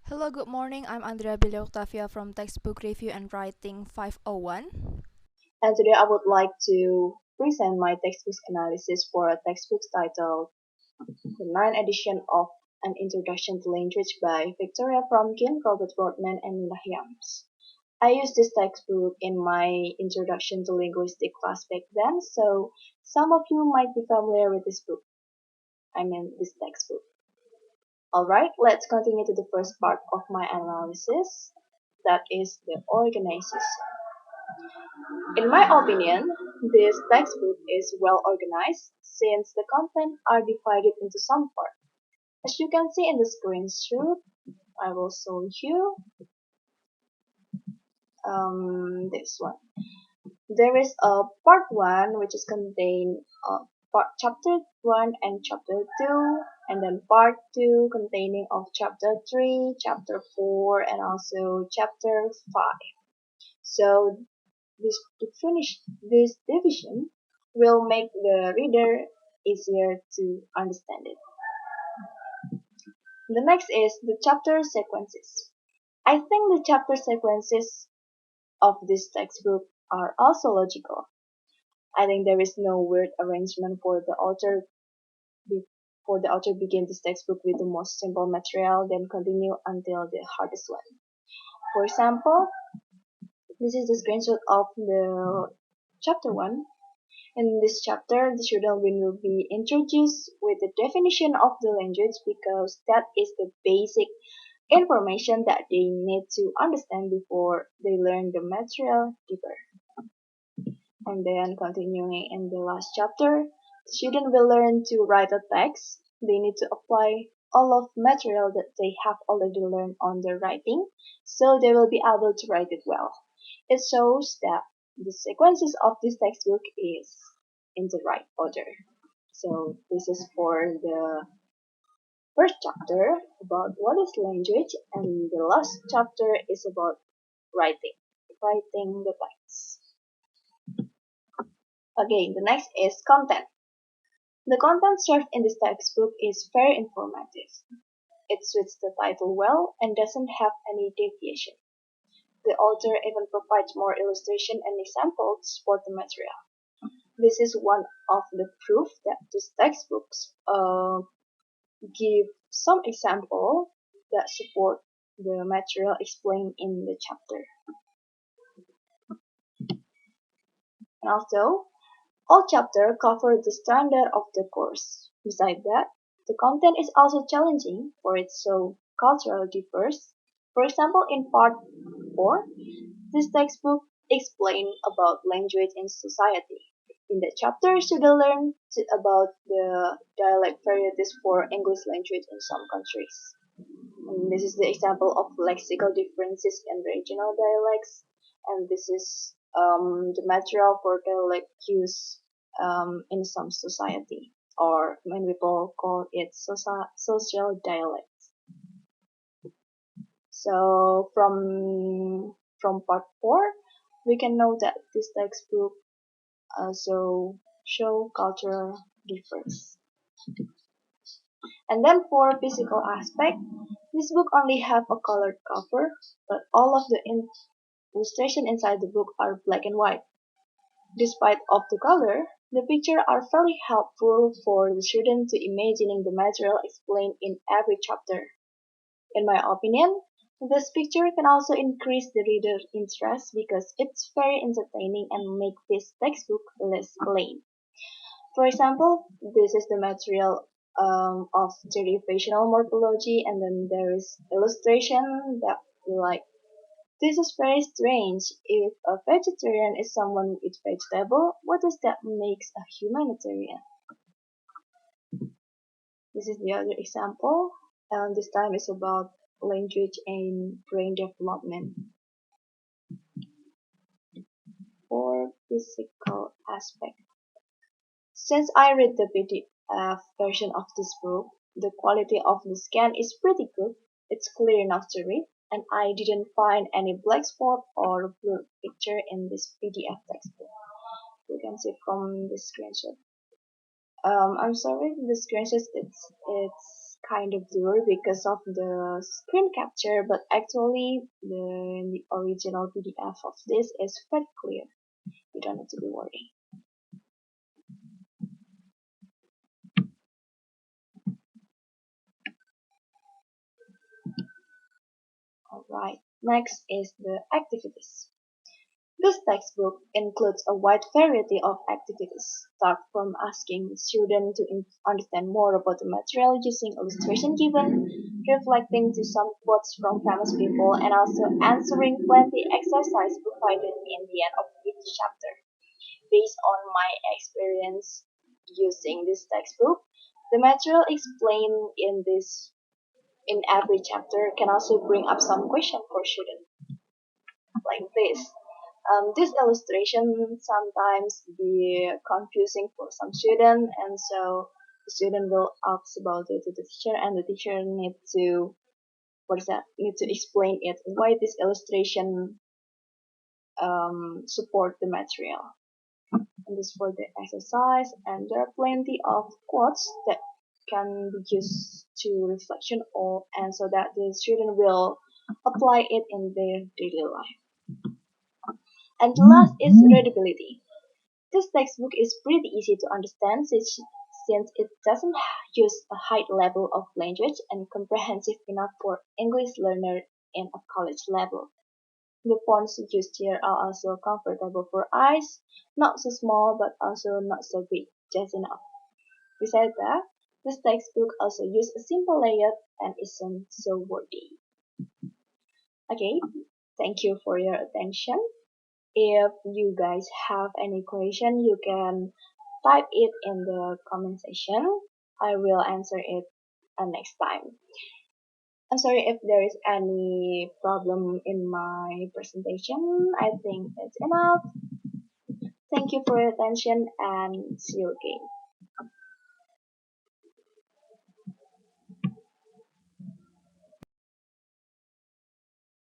Hello, good morning. I'm Andrea Octavia from Textbook Review and Writing 501. And today I would like to present my textbook analysis for a textbook titled The Ninth Edition of An Introduction to Language by Victoria Fromkin, Robert Rodman, and Nina Hyams. I used this textbook in my Introduction to Linguistic class back then, so some of you might be familiar with this book. This textbook. Alright, let's continue to the first part of my analysis, that is the organization. In my opinion, this textbook is well organized since the content are divided into some parts. As you can see in the screenshot, I will show you this one. There is a part 1 which is contained chapter 1 and chapter 2, and then part 2 containing of chapter 3, chapter 4, and also chapter 5. So to finish this division will make the reader easier to understand it. The next is the chapter sequences. I think the chapter sequences of this textbook are also logical. I think there is no weird arrangement for the author begin this textbook with the most simple material, then continue until the hardest one. For example, this is the screenshot of the chapter 1. In this chapter, the student will be introduced with the definition of the language because that is the basic information that they need to understand before they learn the material deeper. And then continuing in the last chapter, the student will learn to write a text. They need to apply all of material that they have already learned on their writing, so they will be able to write it well. It shows that the sequences of this textbook is in the right order. So this is for the first chapter about what is language, and the last chapter is about writing the text. Again, the next is content. The content served in this textbook is very informative. It suits the title well and doesn't have any deviation. The author even provides more illustration and examples for the material. This is one of the proof that these textbooks give some example that support the material explained in the chapter. And also, all chapters cover the standard of the course. Besides that, the content is also challenging for it so cultural differs. For example, in part 4, this textbook explains about language in society. In the chapter, students learn about the dialect varieties for English language in some countries. And this is the example of lexical differences in regional dialects, and this is the material for dialect use in some society, or many people call it social dialect. So from part 4, we can know that this textbook also show cultural difference. And then for physical aspect, this book only have a colored cover, but all of the illustration inside the book are black and white. Despite of the color, the pictures are very helpful for the student to imagining the material explained in every chapter. In my opinion, this picture can also increase the reader's interest because it's very entertaining and make this textbook less lame. For example, this is the material of derivational morphology, and then there is illustration that we like. This is very strange. If a vegetarian is someone who eats vegetable, what does that makes a humanitarian? This is the other example, and this time is about language and brain development. For physical aspect. Since I read the PDF version of this book, the quality of the scan is pretty good. It's clear enough to read, and I didn't find any black spot or blurred picture in this PDF textbook. You can see from the screenshot. I'm sorry, the screenshot it's kind of blur because of the screen capture, but actually the original PDF of this is very clear. You don't need to be worried. Alright, next is the activities. This textbook includes a wide variety of activities, start from asking students to understand more about the material using illustration given, reflecting to some quotes from famous people, and also answering plenty exercise provided in the end of each chapter. Based on my experience using this textbook, the material explained in every chapter can also bring up some question for students like this. This illustration sometimes be confusing for some student, and so the student will ask about it to the teacher, and the teacher need to what is that? Need to explain it why this illustration support the material. And this for the exercise, and there are plenty of quotes that can be used to reflection or and so that the student will apply it in their daily life. And the last is readability. This textbook is pretty easy to understand since it doesn't use a high level of language and comprehensive enough for English learner in a college level. The fonts used here are also comfortable for eyes, not so small but also not so big, just enough. Besides that, this textbook also uses a simple layout and isn't so wordy. Okay, thank you for your attention. If you guys have any question, you can type it in the comment section. I will answer it next time. I'm sorry if there is any problem in my presentation. I think it's enough. Thank you for your attention and see you again.